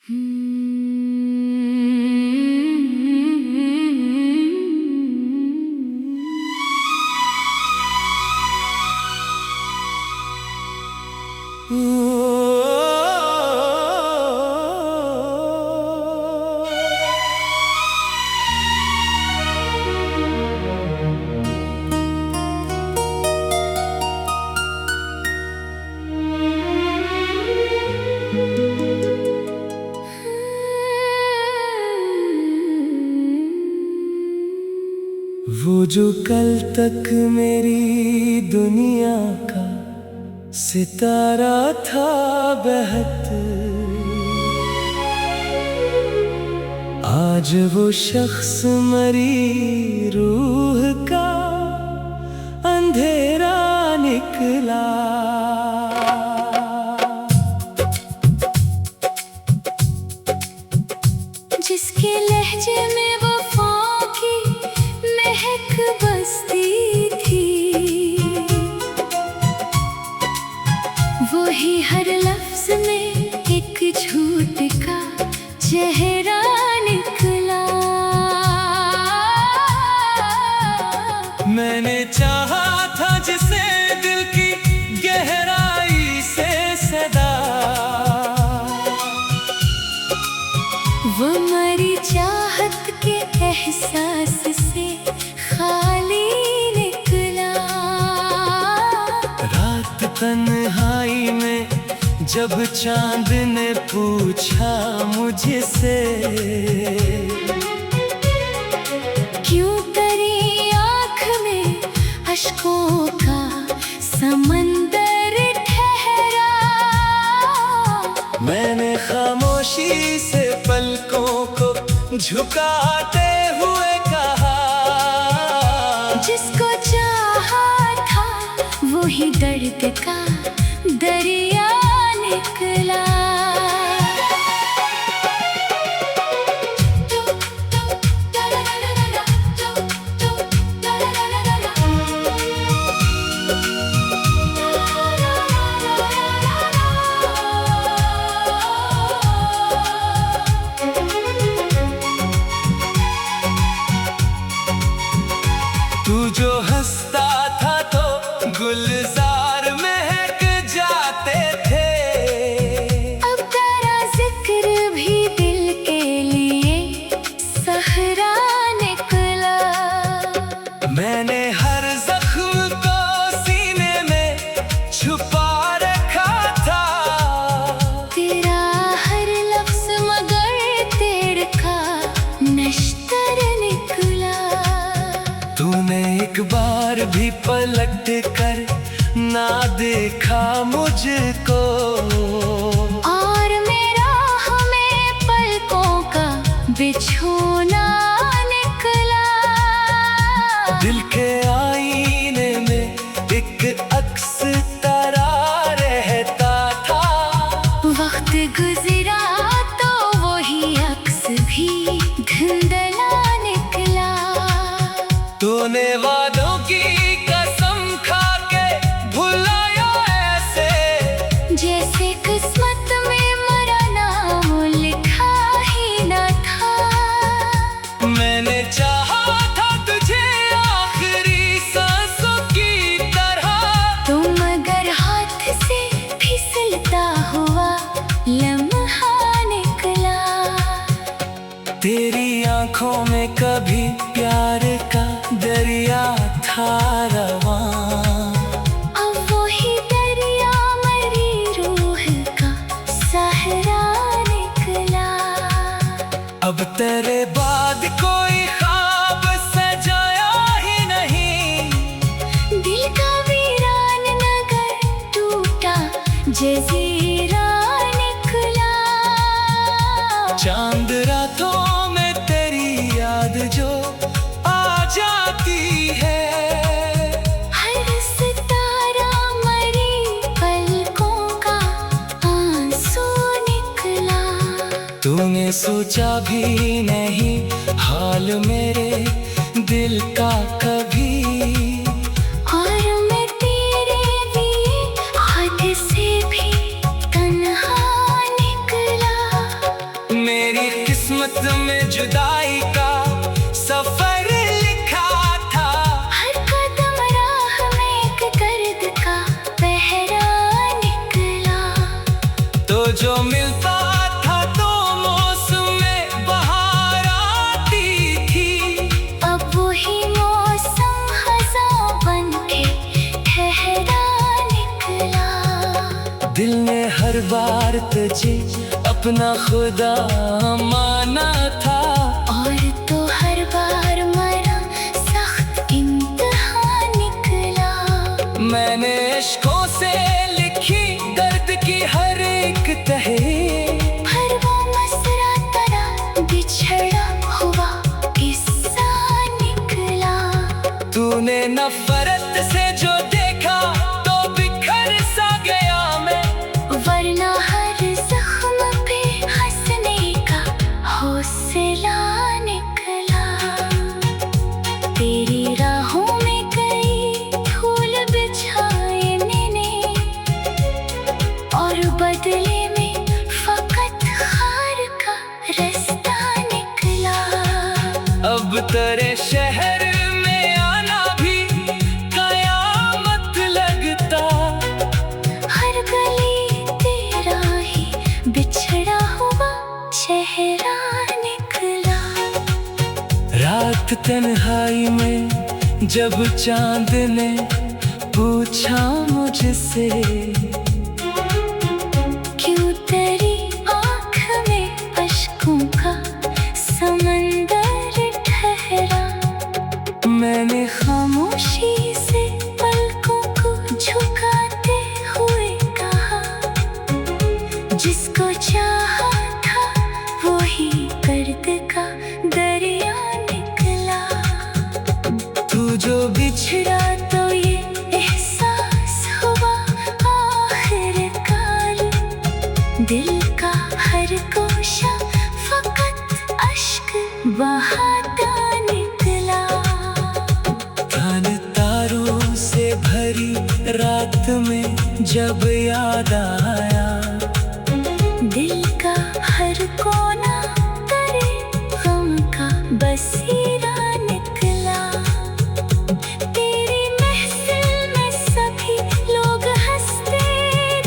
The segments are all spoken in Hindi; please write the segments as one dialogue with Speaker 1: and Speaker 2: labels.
Speaker 1: वो जो कल तक मेरी दुनिया का सितारा था बहत, आज वो शख्स मरी रूह का अंधेरा निकला।
Speaker 2: जिसके लहजे में वफा की महक बसती थी, वही हर लफ्ज में एक झूठ का चेहरा निकला।
Speaker 1: मैंने चाहा था जिसे दिल की गहराई से सदा,
Speaker 2: वो मरी चाहत के एहसास से खाली निकला।
Speaker 1: रात तन्हाई में जब चांद ने पूछा मुझसे,
Speaker 2: क्यों तेरी आँख में अश्कों का समंदर ठहरा।
Speaker 1: मैंने खामोशी से पलकों को झुकाते हुए कहा,
Speaker 2: जिसको चाहा था वही दर्द का दरिया निकला।
Speaker 1: तू जो हंसता था तो गुलजार महक जाते थे,
Speaker 2: अब तेरा जिक्र भी दिल के लिए सहरा निकला।
Speaker 1: मैंने हर जख्म को सीने में छुपा रखा था,
Speaker 2: तेरा हर लफ्ज मगर तेरे का नश्तर निकला।
Speaker 1: तूने एक बार भी पलट कर ना देखा मुझको,
Speaker 2: और मेरा हमें पलकों का बिछोना निकला।
Speaker 1: दिल के आईने में एक अक्स तारा रहता था,
Speaker 2: वक्त गुजरा तो वही अक्स भी धुंधला निकला।
Speaker 1: तूने वादों की कसम खा के भुलाया ऐसे,
Speaker 2: जैसे किस्मत में मरा नाम लिखा ही न था।
Speaker 1: मैंने चाहा था तुझे आखिरी सांसों की तरह,
Speaker 2: तो मगर हाथ से फिसलता हुआ लम्हा निकला।
Speaker 1: तेरी आंखों में कभी प्यार का दरिया था रवां,
Speaker 2: अब वही दरिया मरी रूह का सहरा निकला।
Speaker 1: अब तेरे बाद कोई ख्वाब सजाया ही नहीं,
Speaker 2: दिल का वीरान नगर टूटा जजीरा निकला।
Speaker 1: चांद रातों में तेरी याद जो आ जाती है,
Speaker 2: हर सितारा मरी पलकों का आंसू निकला।
Speaker 1: तूने सोचा भी नहीं हाल मेरे दिल का कभी,
Speaker 2: और मैं तेरे लिए हद से भी तन्हा निकला।
Speaker 1: किस्मत में जुदाई का सफर लिखा था।
Speaker 2: हर कदम राह में एक दर्द का पहरा निकला।
Speaker 1: तो जो मिलता था तो मौसम में बहार आती थी।
Speaker 2: अब वही मौसम खज़ां बन के ठहरा निकला।
Speaker 1: दिल ने हर बार तुझे अपना खुदा माना था।
Speaker 2: और तो हर बार मरा सख्त इम्तिहान निकला।
Speaker 1: मैंने इश्कों से लिखी दर्द की हर एक तहरीर।
Speaker 2: पर वो मसरा तरह बिछड़ा हुआ किस्सा निकला।
Speaker 1: तूने नफरत से जो देखा तो बिखर सा गया मैं।
Speaker 2: वरना हर जख्म पे हंसने का हौसला निकला। तेरी राहों में कई फूल बिछाए मैंने। और बदले में फकत खार का रास्ता निकला।
Speaker 1: अब तेरे शहर में आना भी कयामत लगता।
Speaker 2: हर गली तेरा ही बिछड़ा हुआ चेहरा निकला।
Speaker 1: रात तन्हाई में जब चांद ने पूछा मुझसे,
Speaker 2: क्यों तेरी आँख में अश्कों का समंदर ठहरा।
Speaker 1: मैंने
Speaker 2: खामोशी से पलकों को झुकाते हुए कहा, जिसको चाहा था वही दर्द का दरिया निकला।
Speaker 1: तू जो बिछड़ा
Speaker 2: तो ये एहसास हुआ आखिरकार। दिल का हर गोशा फकत अश्क बहाता निकला।
Speaker 1: तन तारों से भरी रात में जब याद आया।
Speaker 2: दिल का हर कोना तेरे गम का बसीरा निकला। तेरी महफिल में सभी लोग हंसते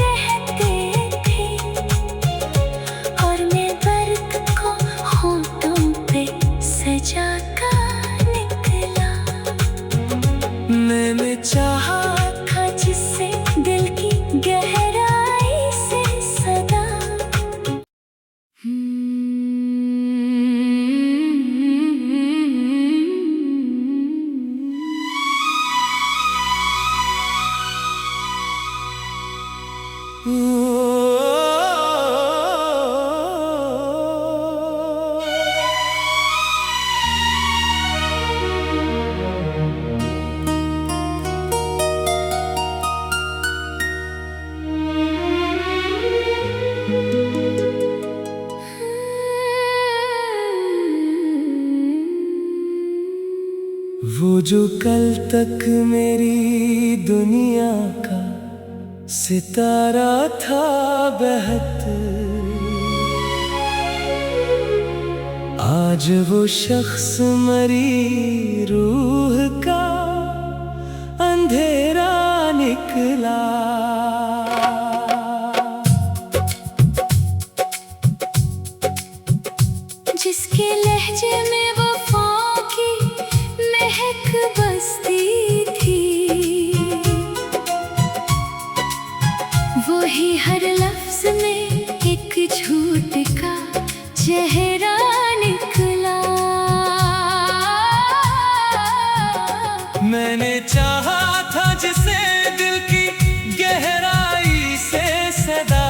Speaker 2: रहते थे। और मैं दर्द को होठों पे सजा कर निकला।
Speaker 1: मैंने चाहा
Speaker 2: था जिससे दिल की गहराई से सदा।
Speaker 1: वो जो कल तक मेरी दुनिया का सितारा था बहत, आज वो शख्स मरी रूह का अंधेरा निकला।
Speaker 2: जिसके लहजे में वफा की महक बसती थी, वही हर लफ्ज में एक झूठ का चेहरा निकला।
Speaker 1: मैंने चाहा था जिसे दिल की गहराई से सदा,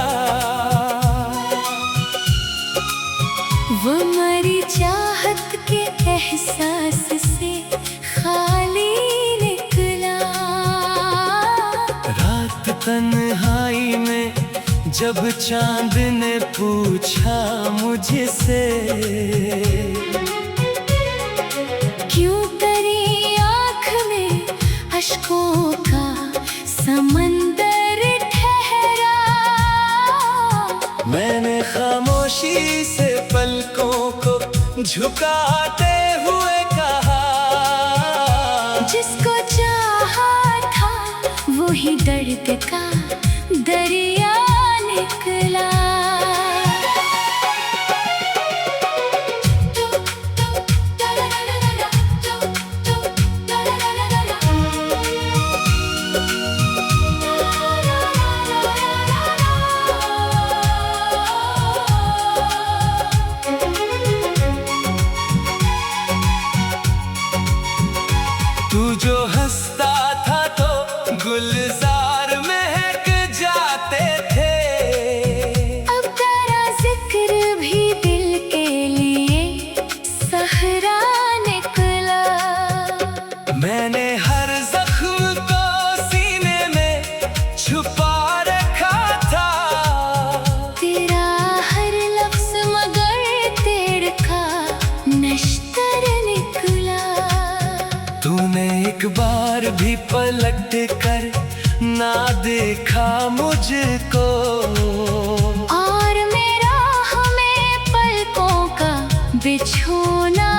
Speaker 2: वो मरी चाहत के एहसास से खाली निकला।
Speaker 1: रात तन्हाई में जब चांद ने पूछा मुझसे,
Speaker 2: क्यों तेरी आँख में अश्कों का समंदर ठहरा।
Speaker 1: मैंने खामोशी से पलकों को झुकाते हुए कहा,
Speaker 2: जिसको चाहा था वही दर्द का दरिया निकला।
Speaker 1: तू जो हंसता था तो गुलजार महक जाते थे,
Speaker 2: अब तेरा जिक्र भी दिल के लिए सहरा निकला।
Speaker 1: मैंने हर जख्म को सीने में छुपा रखा था,
Speaker 2: तेरा हर लफ्ज मगर तेरे का नश्तर निकला।
Speaker 1: तूने एक बार भी पलट कर ना देखा मुझको,
Speaker 2: और मेरा हमें पलकों का बिछोना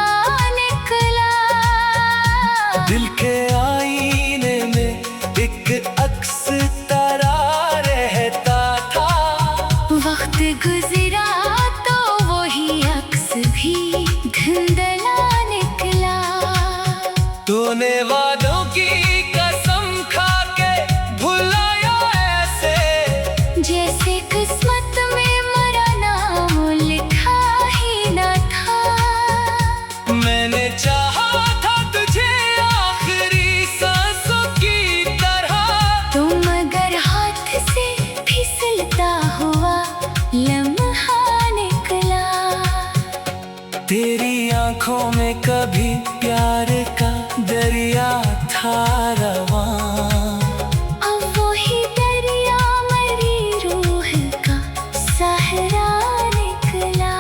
Speaker 2: निकला।
Speaker 1: दिल के आईने में एक अक्स तारा रहता था,
Speaker 2: वक्त गुजरा तो वही अक्स भी धुंधला निकला।
Speaker 1: तूने वादों की कसम खा के भुलाया ऐसे,
Speaker 2: जैसे किस्मत में मरा नाम लिखा ही न था।
Speaker 1: मैंने चाहा था तुझे आखिरी सांसों की तरह,
Speaker 2: तो मगर हाथ से फिसलता हुआ लम्हा निकला।
Speaker 1: तेरी आंखों में कभी प्यार का दरिया था रवां,
Speaker 2: अब वही दरिया मरी रूह का सहरा निकला।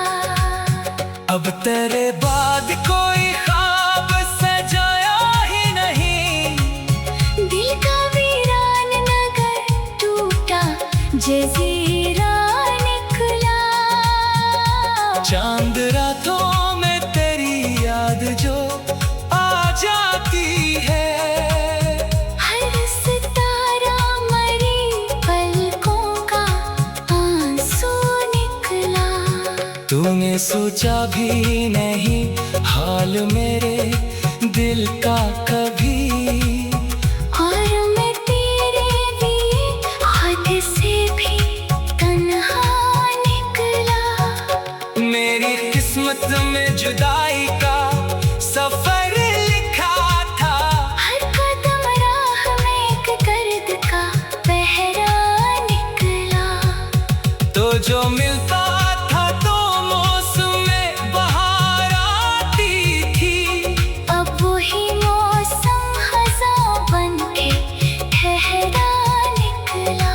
Speaker 1: अब तेरे बाद कोई ख्वाब सजाया ही नहीं,
Speaker 2: दिल का वीरान नगर टूटा जजीरा निकला।
Speaker 1: चांद रातों में तेरी याद जो आ जाती है,
Speaker 2: हर सितारा मरी पलकों का आंसू निकला।
Speaker 1: तूने सोचा भी नहीं हाल मेरे दिल का कभी,
Speaker 2: और मैं तेरे लिए हद से भी तन्हा निकला।
Speaker 1: मेरी किस्मत में जुदाई का सफर लिखा था,
Speaker 2: हर कदम राह में एक दर्द का पहरा निकला।
Speaker 1: तो जो मिलता था तो मौसम में बहार आती थी,
Speaker 2: अब वही मौसम खज़ां बन के ठहरा निकला।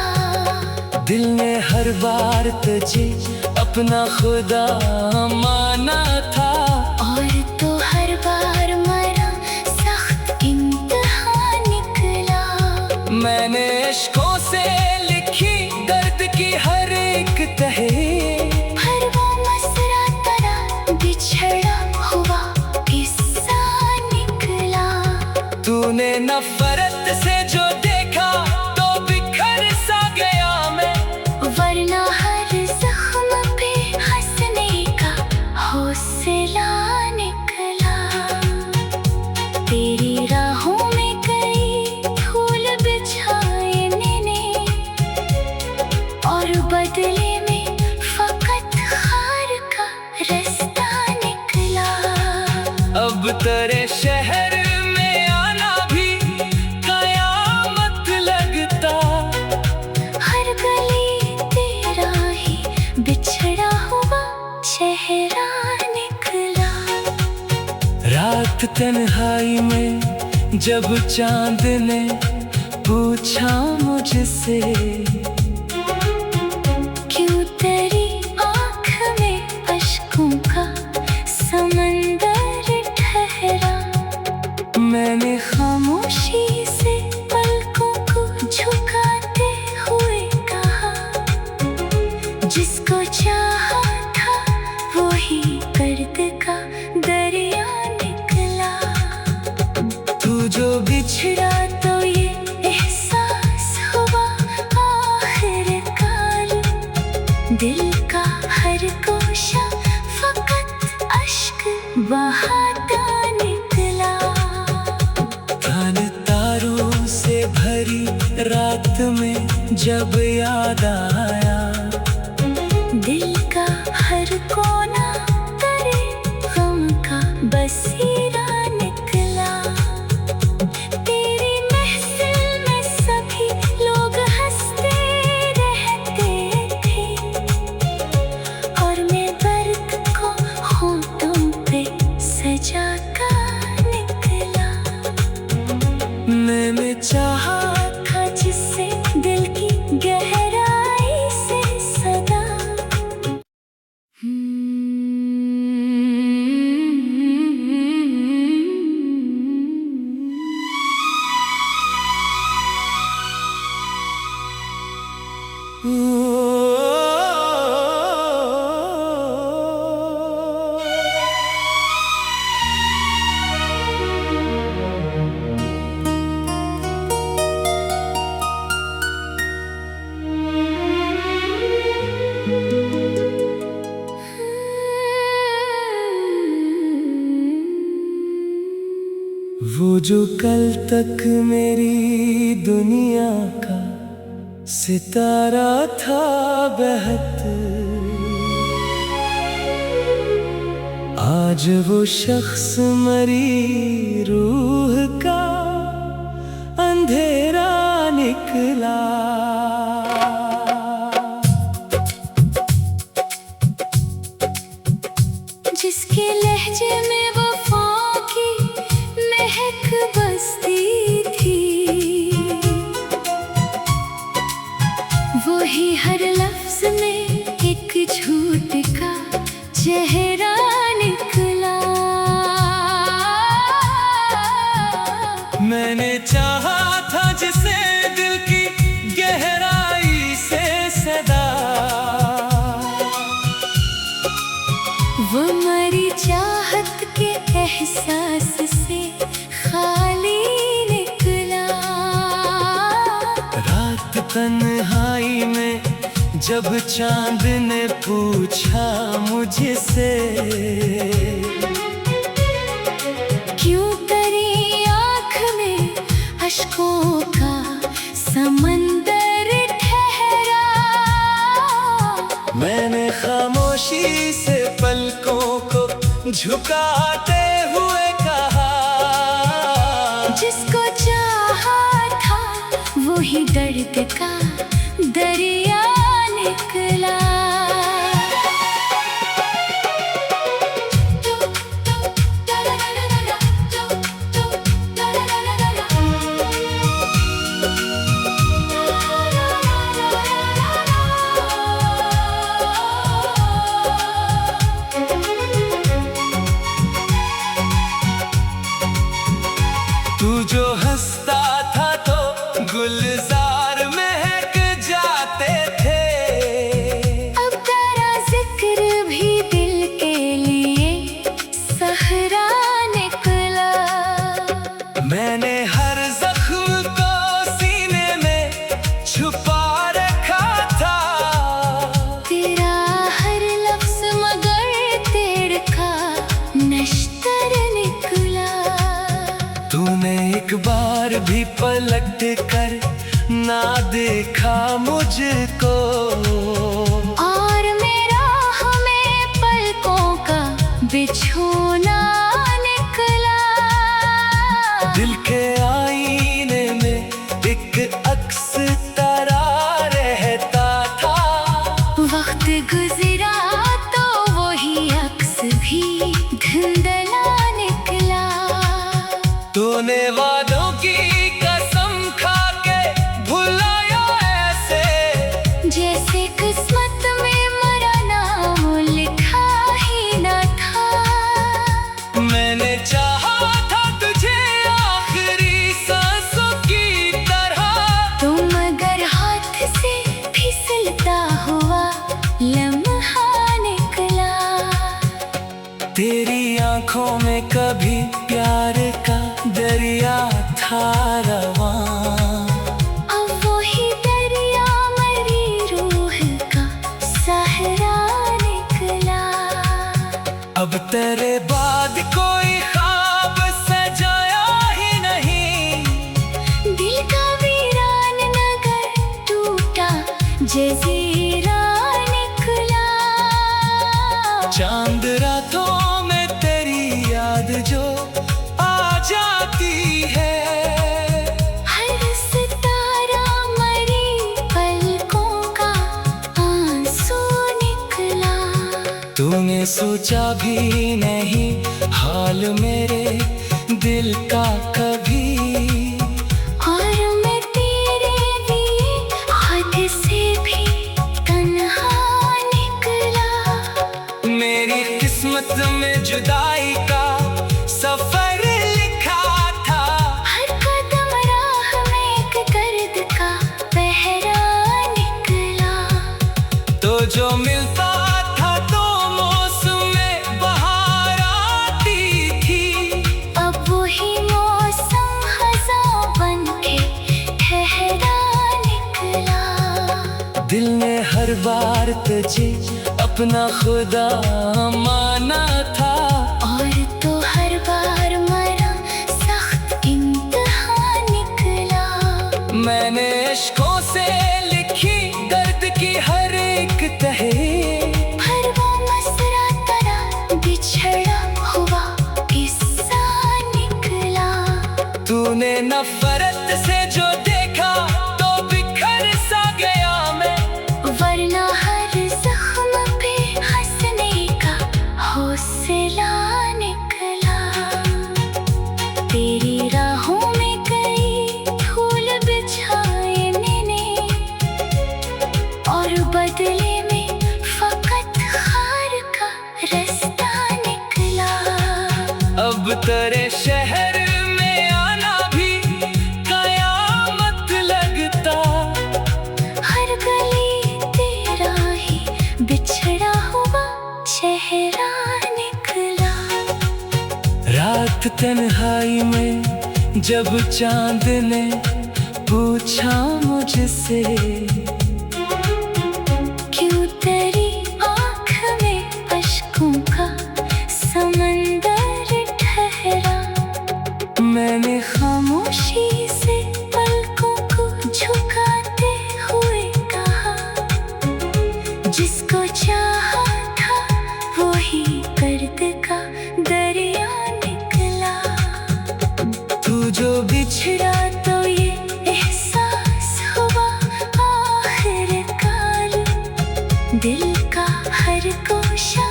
Speaker 1: दिल ने हर बार तुझे अपना खुदा माना था,
Speaker 2: और तो हर बार मरा सख्त इम्तिहान निकला।
Speaker 1: मैंने इश्कों से लिखी दर्द की हर एक तहरीर,
Speaker 2: हर वो मसरा तेरा बिछड़ा हुआ किस्सा निकला।
Speaker 1: तूने नफरत से जो देखा तो बिखर सा गया मैं,
Speaker 2: वरना हर जख्म पे हंसने का हौसला निकला। तेरी राहों में कई फूल बिछाए मैंने, और बदले में फकत खार का रास्ता निकला।
Speaker 1: अब तेरे शहर में आना भी कयामत लगता,
Speaker 2: हर गली तेरा ही बिछड़ा हुआ चेहरा निकला।
Speaker 1: रात तन्हाई में जब चांद ने पूछा मुझसे,
Speaker 2: क्यों तेरी आँख में अश्कों का समंदर ठहरा।
Speaker 1: मैंने
Speaker 2: खामोशी से पलकों को झुकाते हुए कहा, जिसको चाहा था वही दर्द का बहाता निकला।
Speaker 1: तन तारों से भरी रात में जब याद आया,
Speaker 2: दिल का हर कोना करे गम का बसेरा निकला। तेरी महफिल में सभी लोग हंसते रहते थे, और मैं बर्क को होठों पे सजा कर निकला।
Speaker 1: मैंने चाहा
Speaker 2: था जिससे दिल की गहराई से सदा।
Speaker 1: वो जो कल तक मेरी दुनिया का सितारा था बहत, आज वो शख्स मरी रूह का अंधेरा निकला।
Speaker 2: जिसके लहजे में वफा की महक बसती थी, वही हर लफ्ज में एक झूठ का चेहरा निकला।
Speaker 1: मैंने चाहा था जिसे दिल की गहराई से सदा,
Speaker 2: वो मरी चाहत के एहसास से खाली निकला।
Speaker 1: रात तन्हाई में जब चांद ने पूछा मुझसे,
Speaker 2: क्यों तेरी आँख में अश्कों का समंदर ठहरा।
Speaker 1: मैंने खामोशी से पलकों को झुकाते हुए कहा,
Speaker 2: जिसको चाहा था वही दर्द का दरिया निकला।
Speaker 1: तू जो हंसता था तो गुलजार महक जाते थे,
Speaker 2: अब तेरा जिक्र भी दिल के लिए सहरा निकला।
Speaker 1: मैंने हर जख्म को सीने में छुपा रखा था,
Speaker 2: तेरा हर लफ्ज मगर तेरे का नश्तर निकला।
Speaker 1: तूने एक बार भी पलट कर ना देखा मुझको,
Speaker 2: और मेरा हमें पलकों का बिछोना निकला।
Speaker 1: दिल के आईने में एक अक्स तारा रहता था,
Speaker 2: वक्त गुजरा तो वही अक्स भी धुंधला निकला।
Speaker 1: तूने वादों की कसम खा के भुलाया ऐसे,
Speaker 2: जैसे किस्मत में मरा नाम लिखा ही न था।
Speaker 1: मैंने चाहा था तुझे आखिरी सांसों की तरह,
Speaker 2: तुम मगर हाथ से फिसलता हुआ लम्हा निकला।
Speaker 1: तेरी आंखों में कभी प्यार का दरिया था रवां,
Speaker 2: अब वही दरिया मरी रूह का सहारा निकला।
Speaker 1: अब तेरे बाद चांद रातों में तेरी याद जो आ जाती है।
Speaker 2: हर सितारा मरी पलकों का आंसू निकला।
Speaker 1: तूने सोचा भी नहीं हाल मेरे दिल का कभी।
Speaker 2: और मैं तेरे लिए हद से भी तन्हा निकला।
Speaker 1: मेरी किस्मत में जुदाई का सफर लिखा था।
Speaker 2: हर कदम राह में एक दर्द का पहरा निकला।
Speaker 1: तो जो मिलता था तो मौसम में बहार आती थी।
Speaker 2: अब वही मौसम खज़ां बन के ठहरा निकला।
Speaker 1: दिल ने हर बार तुझे अपना खुदा माना था।
Speaker 2: और तो हर बार मरा सख्त इम्तिहान निकला।
Speaker 1: मैंने इश्कों से लिखी दर्द की हर एक तहे।
Speaker 2: हर वो मसरा तेरा बिछड़ा हुआ किस्सा निकला।
Speaker 1: तूने नफरत से जो देखा तो बिखर सा गया मैं।
Speaker 2: वरना हर जख्म पे हंसने का हौसला निकला। तेरी राहों में कई फूल बिछाए मैंने। और बदले में फकत खार का रास्ता निकला।
Speaker 1: अब तेरे शहर में आना भी कयामत लगता।
Speaker 2: हर गली तेरा ही बिछड़ा हुआ चेहरा निकला।
Speaker 1: रात तन्हाई में जब चांद ने पूछा मुझसे,
Speaker 2: क्यों तेरी आँख में अश्कों का समंदर ठहरा।
Speaker 1: मैंने
Speaker 2: खामोशी से पलकों को झुकाते हुए कहा, जिसको चाहा था वही दर्द का दरिया निकला।
Speaker 1: तू जो
Speaker 2: बिछड़ा तो ये एहसास हुआ आखिरकार। दिल का हर गोशा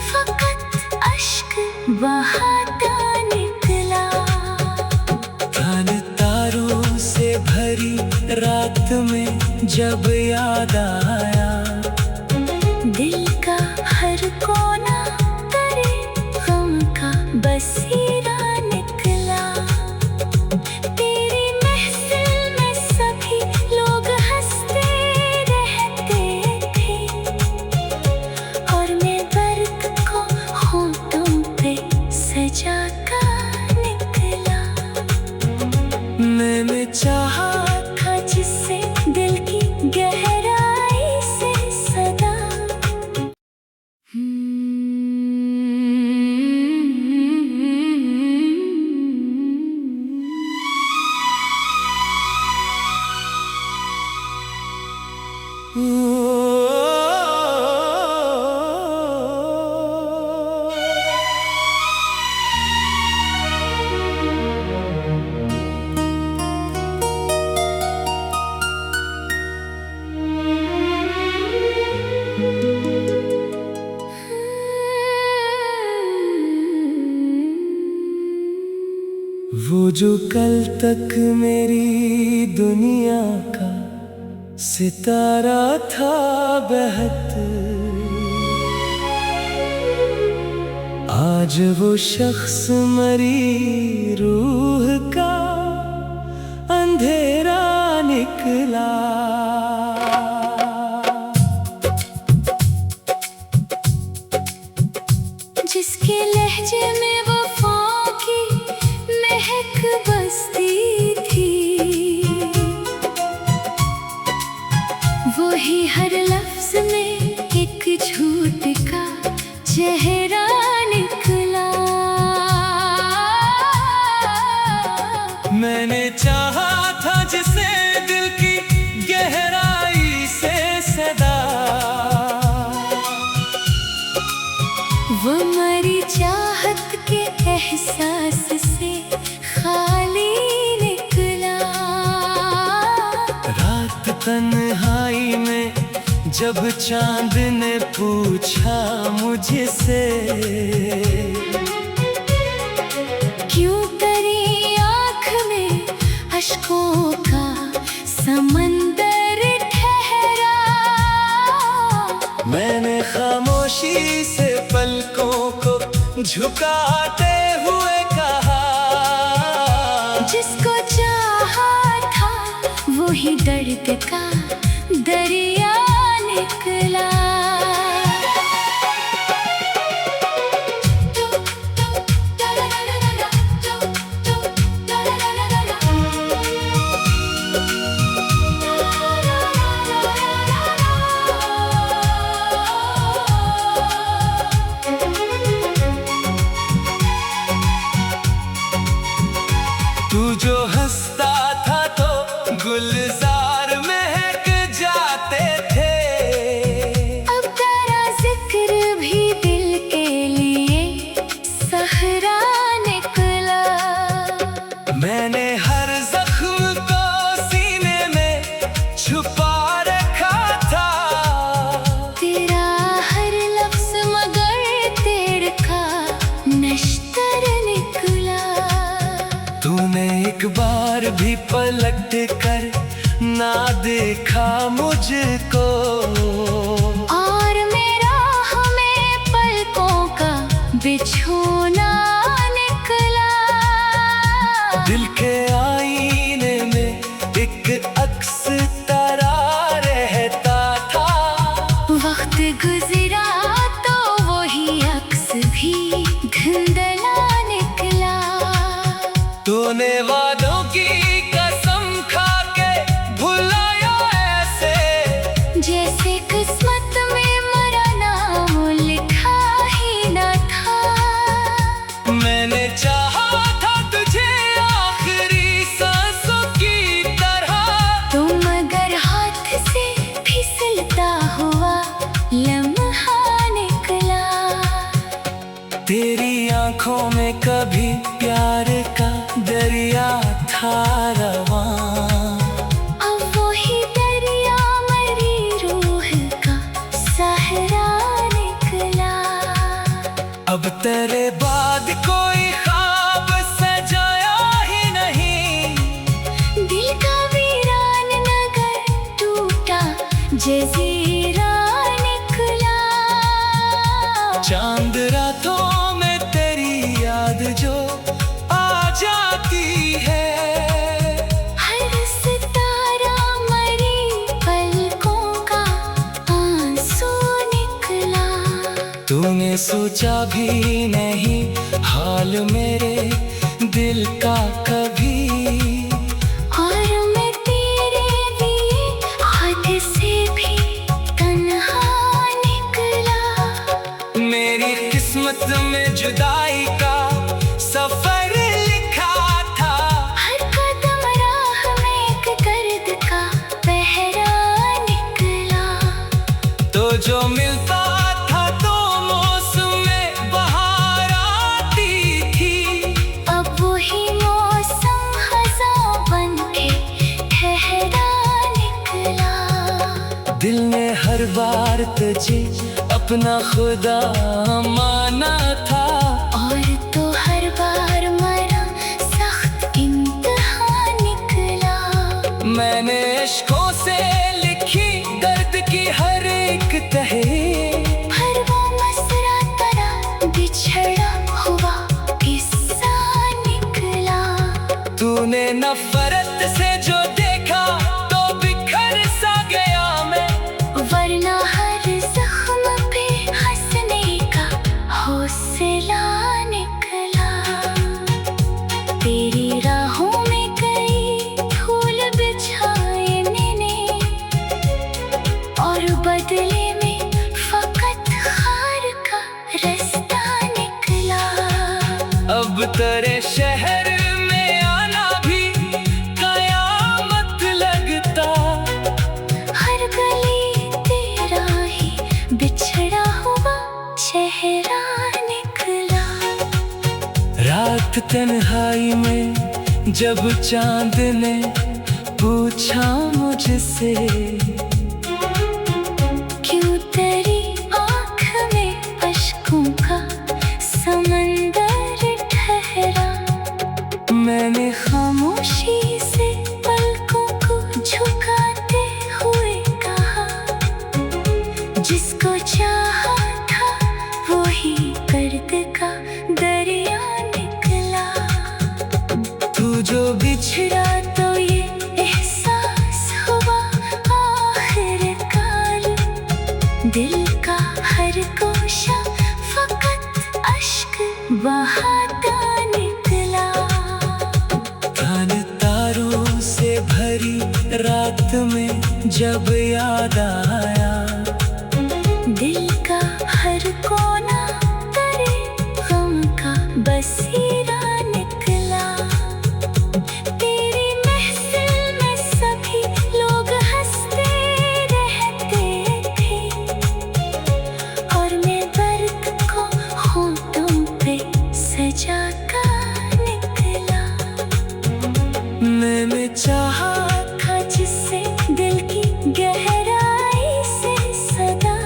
Speaker 2: फकत अश्क बहाता निकला।
Speaker 1: तन तारों से भरी रात में जब याद आया।
Speaker 2: दिल का हर कोना तेरे गम का बसीरा निकला। तेरी महफिल में सभी लोग हंसते रहते थे। और मैं दर्द को होठों पे सजा कर निकला।
Speaker 1: मैंने चाहा
Speaker 2: था जिससे दिल की गहराई से सदा।
Speaker 1: वो जो कल तक मेरी दुनिया का सितारा था बहत, आज वो शख्स मरी रूह का अंधेरा निकला।
Speaker 2: जिसके लहजे में वफा की महक बसती थी, वही हर लफ्ज में एक झूठ का चेहरा निकला।
Speaker 1: मैंने चाहा था जिसे दिल की गहराई से सदा,
Speaker 2: वो मरी चाहत के एहसास से खाली निकला।
Speaker 1: रात तन्हाई में जब चांद ने पूछा मुझसे,
Speaker 2: क्यों तेरी आँख में अश्कों का समंदर ठहरा।
Speaker 1: मैंने खामोशी से पलकों को झुकाते हुए कहा,
Speaker 2: जिसको चाहा था वही दर्द का दरिया निकला।
Speaker 1: तू जो हंसता था तो गुलजार महक जाते थे।
Speaker 2: अब तेरा जिक्र भी दिल के लिए सहरा निकला।
Speaker 1: मैंने हर जख्म को सीने में छुपा रखा था।
Speaker 2: तेरा हर लफ्ज मगर तेरे का नश्तर निकला।
Speaker 1: तूने एक बार भी पलट कर ना देखा मुझको,
Speaker 2: और मेरा हमें पलकों का बिछोना निकला।
Speaker 1: दिल के आईने में एक अक्स तारा रहता था।
Speaker 2: वक्त गुजरा तो वही अक्स भी धुंधला निकला।
Speaker 1: तूने वादों की कसम खा के भुलाया ऐसे,
Speaker 2: जैसे किस्मत में मरा नाम लिखा ही न था।
Speaker 1: मैंने चाहा था तुझे आखिरी सांसों की तरह,
Speaker 2: तो मगर हाथ से फिसलता हुआ लम्हा निकला।
Speaker 1: तेरी आंखों में कभी प्यार का दरिया था रवां।
Speaker 2: अब वही दरिया मरी रूह का सहरा निकला।
Speaker 1: अब तेरे बाद कोई ख्वाब सजाया ही नहीं।
Speaker 2: दिल का वीरान नगर टूटा जजीरा निकला।
Speaker 1: चांद रातों में तेरी याद जो आ जाती है।
Speaker 2: हर सितारा मरी पलकों का आंसू निकला।
Speaker 1: तूने सोचा भी नहीं हाल मेरे दिल का कभी,
Speaker 2: और मैं तेरे लिए हद से भी तन्हा निकला।
Speaker 1: मेरी किस्मत में जुदाई का सफर लिखा था।
Speaker 2: हर कदम राह में एक दर्द का पहरा निकला।
Speaker 1: तो जो मिलता था तो मौसम में बहार आती थी।
Speaker 2: अब वही मौसम खज़ां बन के ठहरा निकला।
Speaker 1: दिल ने हर बार तुझे अपना खुदा माना था।
Speaker 2: और तो हर बार मरा सख्त इम्तिहान निकला।
Speaker 1: मैंने इश्कों से लिखी दर्द की हर एक तहे,
Speaker 2: हर वो मसरा तरह बिछड़ा हुआ किस्सा निकला।
Speaker 1: तूने नफरत से जो देखा तो बिखर सा गया मैं।
Speaker 2: वरना हर जख्म पे हंसने का हौसला निकला। तेरी राहों में कई फूल बिछाए मैंने, और बदले में फकत खार का रास्ता निकला।
Speaker 1: अब तेरे शहर में आना भी कयामत लगता।
Speaker 2: हर गली तेरा ही बिछड़ा हुआ शहर पहरा निकला।
Speaker 1: रात तन्हाई में जब चांद ने पूछा मुझसे,
Speaker 2: क्यों तेरी आँख में अश्कों का समंदर ठहरा।
Speaker 1: मैंने
Speaker 2: खामोशी से पलकों को झुकाते हुए कहा, जिसको चाहा था वही दर्द का दरिया निकला।
Speaker 1: तू जो
Speaker 2: बिछड़ा तो ये एहसास हुआ आखिरकार, दिल का हर कोशा फकत अश्क बहाता निकला।
Speaker 1: तन तारों से भरी रात में जब याद आया,
Speaker 2: दिल का हर कोना तेरे गम का बसीरा निकला। तेरी महफिल में सभी लोग हंसते रहते थे, और मैं दर्द को होठों पे सजा कर निकला।
Speaker 1: मैंने चाहा
Speaker 2: था जिससे दिल की गहराई से सदा।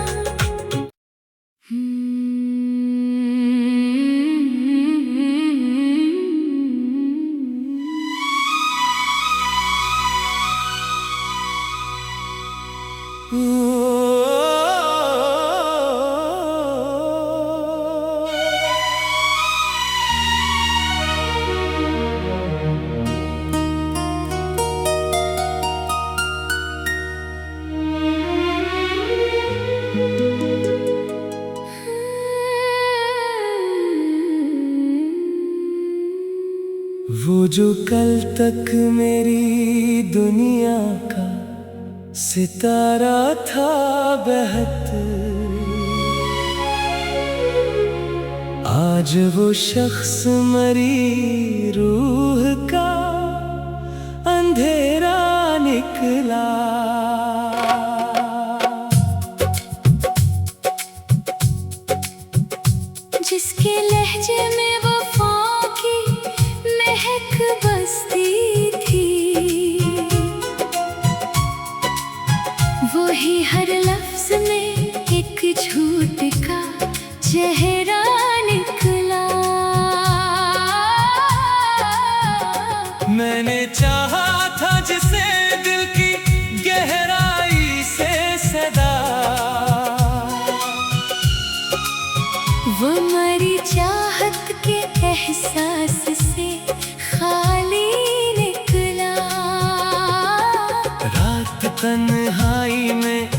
Speaker 1: वो जो कल तक मेरी दुनिया का सितारा था बहत, आज वो शख्स मरी रूह का अंधेरा निकला।
Speaker 2: जिसके लहजे में वफा की महक बसती थी, वही हर लफ्ज में एक झूठ का चेहरा निकला।
Speaker 1: मैंने चाहा था जिसे दिल की गहराई से सदा,
Speaker 2: वो मरी चाहत के एहसास से खाली निकला।
Speaker 1: रात तन्हाई में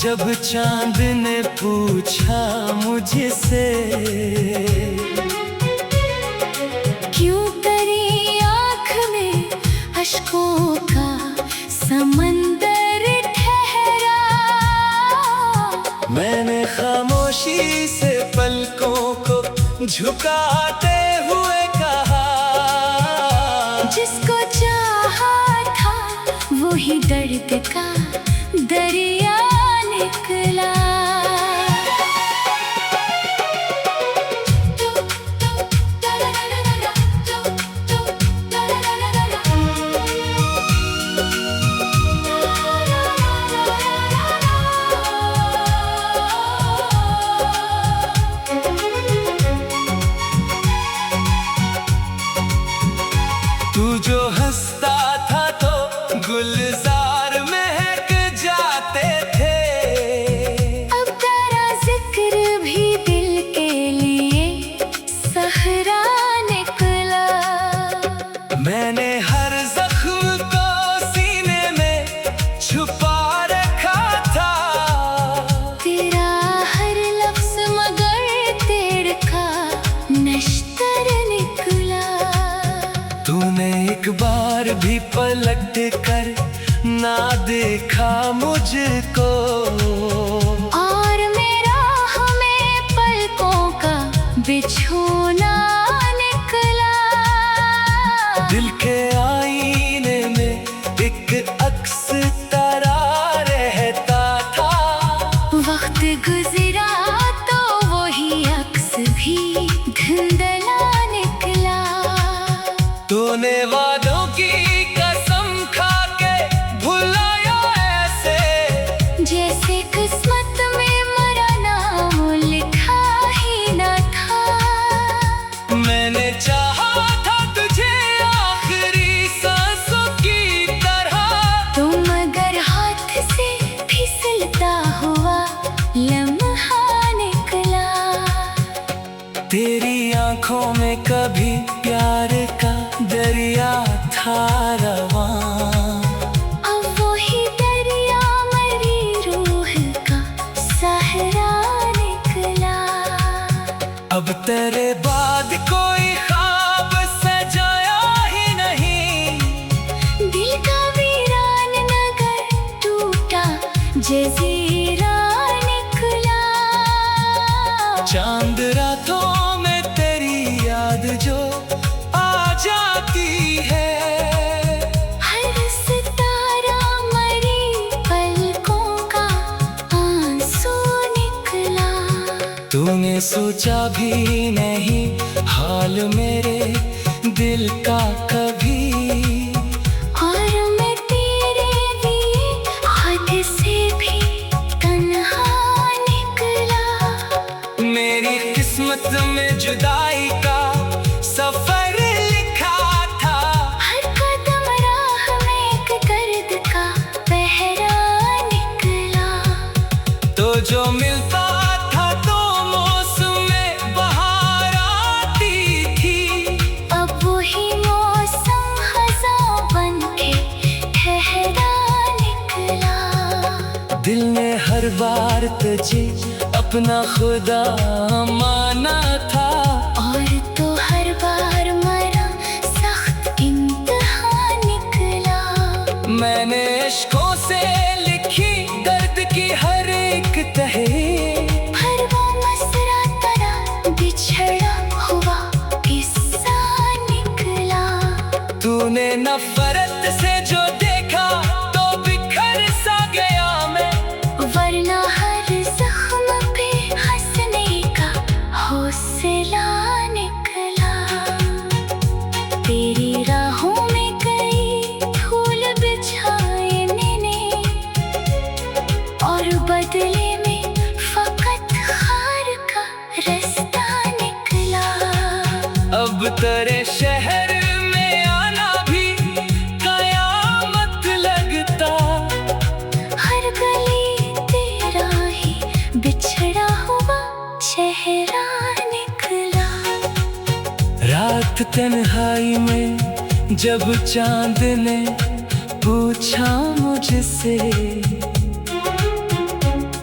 Speaker 1: जब चांद ने पूछा मुझसे,
Speaker 2: क्यों तेरी आँख में अश्कों का समंदर ठहरा।
Speaker 1: मैंने खामोशी से पलकों को झुकाते हुए कहा,
Speaker 2: जिसको चाहा था वही दर्द का दरिया निकला।
Speaker 1: तू जो हंसता था तो गुलजार महक जाते थे,
Speaker 2: अब तेरा जिक्र भी दिल के लिए सहरा निकला।
Speaker 1: मैंने हर जख्म को सीने में छुपा रखा था,
Speaker 2: तेरा हर लफ्ज मगर तेरे का नश्तर निकला।
Speaker 1: तूने एक बार भी पलट कर ना देखा मुझको,
Speaker 2: और मेरा हमें पलकों का बिछोना निकला।
Speaker 1: दिल के आईने में एक अक्स तारा रहता था,
Speaker 2: वक्त गुजरा तो वही अक्स
Speaker 1: तेरी आंखों में कभी प्यार का दरिया था रवां,
Speaker 2: अब वही दरिया मरी रूह का सहरा निकला।
Speaker 1: अब तेरे बाद कोई ख्वाब सजाया ही नहीं,
Speaker 2: दिल का वीरान नगर टूटा जजीरा निकला।
Speaker 1: चांद रातों में तेरी याद जो आ जाती है,
Speaker 2: हर सितारा मरी पलकों का आंसू निकला।
Speaker 1: तूने सोचा भी नहीं हाल मेरे दिल का कभी,
Speaker 2: और मैं तेरे लिए हद से भी तन्हा निकला।
Speaker 1: मेरी किस्मत में जुदाई का सफर लिखा था,
Speaker 2: हर कदम राह में एक दर्द का पहरा निकला।
Speaker 1: तो जो मिलता था तो मौसम में बहार आती थी,
Speaker 2: अब वही मौसम खज़ां बनके ठहरा निकला।
Speaker 1: दिल ने हर बार तुझे अपना खुदा माना था,
Speaker 2: और तो हर बार मरा सख्त इम्तिहान निकला।
Speaker 1: मैंने इश्कों से लिखी दर्द की हर एक तहरीर,
Speaker 2: पर वो मसरा तरह बिछड़ा हुआ किस्सा निकला।
Speaker 1: तूने नफरत से जो देखा तो बिखर सा गया मैं,
Speaker 2: वरना हर जख्म पे हंसने का हौसला निकला। तेरी राहों में कई फूल बिछाए मैंने, और बदले में फकत खार का रास्ता निकला।
Speaker 1: अब तेरे शहर में आना भी कयामत लगता,
Speaker 2: हर गली तेरा ही बिछड़ा हुआ चेहरा निकला।
Speaker 1: रात तन्हाई में जब चांद ने पूछा मुझसे,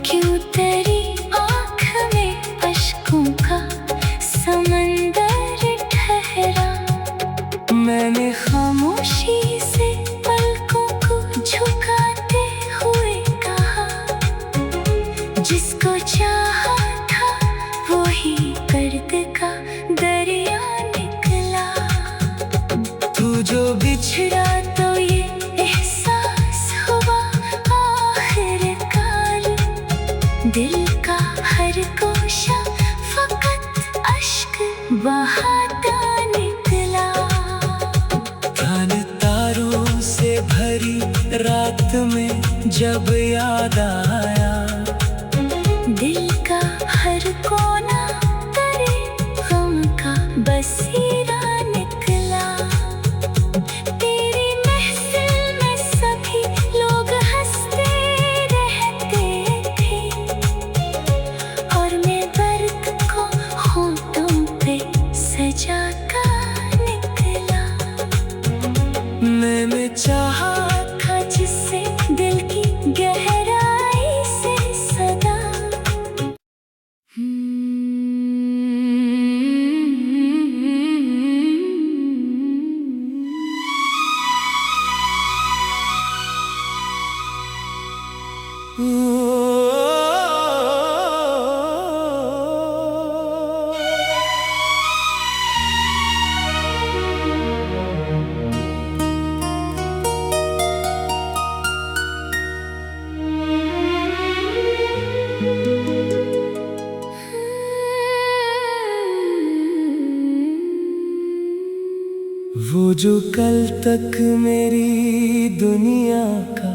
Speaker 2: क्यों तेरी आँख में अश्कों का समंदर ठहरा।
Speaker 1: मैंने
Speaker 2: खामोशी से पलकों को झुकाते हुए कहा, जिसको चाहा था वही दर्द का दरिया निकला।
Speaker 1: तू जो बिछड़ा
Speaker 2: तो ये एहसास हुआ आखिरकार, दिल का हर कोशा फकत अश्क बहाता निकला।
Speaker 1: तन तारों से भरी रात में जब याद आया,
Speaker 2: दिल का हर कोना तेरे गम का बसीरा निकला। तेरी महफिल में सभी लोग हंसते रहते थे, और मैं दर्द को होठों पे सजा कर निकला।
Speaker 1: मैंने चाहा
Speaker 2: था जिससे दिल की गहराई से सदा।
Speaker 1: वो जो कल तक मेरी दुनिया का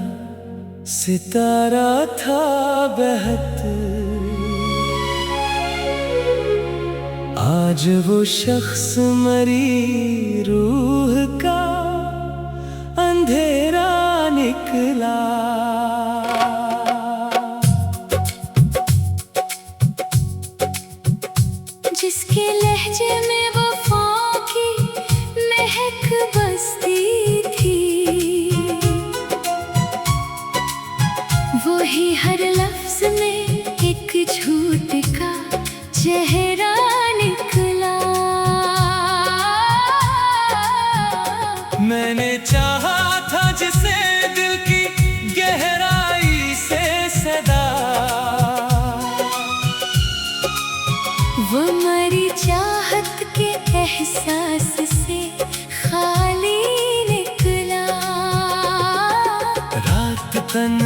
Speaker 1: सितारा था बहत, आज वो शख्स मरी रूह का अंधेरा निकला।
Speaker 2: जिसके लहजे में वफा की महक बसती थी, वही हर लफ्ज में एक झूठ का चेहरा निकला।
Speaker 1: मैंने चाहा था जिसे दिल की गहराई से सदा,
Speaker 2: वो मरी चाहत के एहसास से खाली निकला।
Speaker 1: रात तन